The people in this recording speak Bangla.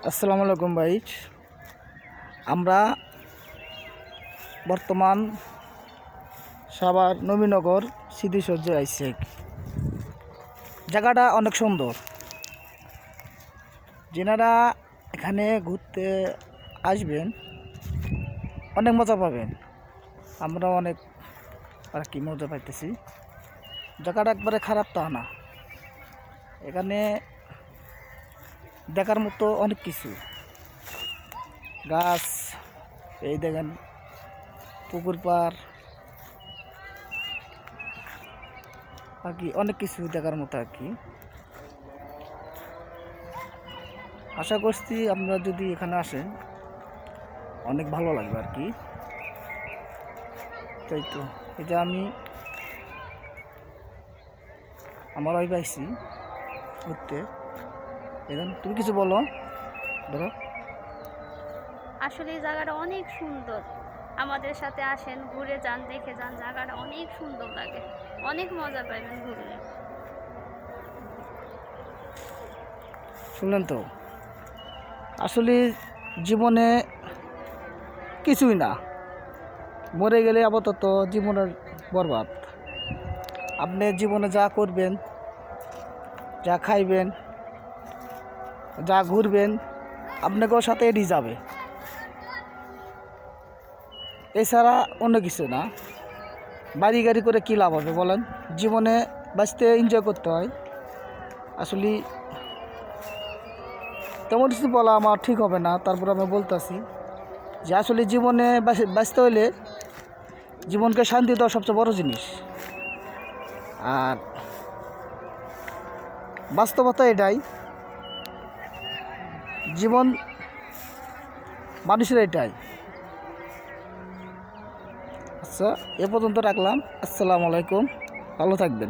আসসালামু আলাইকুম ভাই। আমরা বর্তমান সাভার নবীনগর স্মৃতিসৌধে আইছি। জায়গাটা অনেক সুন্দর। যেনারা এখানে ঘুরতে আসবেন অনেক মজা পাবেন। আমরা অনেক আর কি মজা পাইতেছি। জায়গাটা একবারে খারাপ তা না, এখানে দেখার মতো অনেক কিছু, গাছ, এই দেখেন পুকুর পাড়, আর কি অনেক কিছু দেখার মতো আর কি। আশা করছি আপনারা যদি এখানে আসেন অনেক ভালো লাগবে আর কি। তাই তো এটা আমি আমার ওই পাইছি ঘুরতে। এখন তুমি কিছু বলো, ধরো। আসলে এই জায়গাটা অনেক সুন্দর। আমাদের সাথে আসেন, ঘুরে যান, দেখে যান, জায়গাটা অনেক সুন্দর লাগে, অনেক মজা পাবেন ঘুরলে। শুনলেন তো, আসলে জীবনে কিছুই না, মরে গেলে আপাতত জীবনের বরবাদ। আপনি জীবনে যা করবেন, যা খাইবেন, যা ঘুরবেন, আপনাকেও সাথে এড়ি যাবে, এছাড়া অন্য কিছু না। বাড়ি গাড়ি করে কী লাভ হবে বলেন? জীবনে বাঁচতে এনজয় করতে হয়। আসলে তেমন কিছু বলা আমার ঠিক হবে না, তারপর আমি বলতেছি যে আসলে জীবনে বাঁচতে হলে জীবনকে শান্তি দেওয়া সবচেয়ে বড় জিনিস। আর বাস্তবতা এটাই, জীবন মানুষের এটাই। আচ্ছা, এ পর্যন্ত রাখলাম। আসসালামু আলাইকুম, ভালো থাকবেন।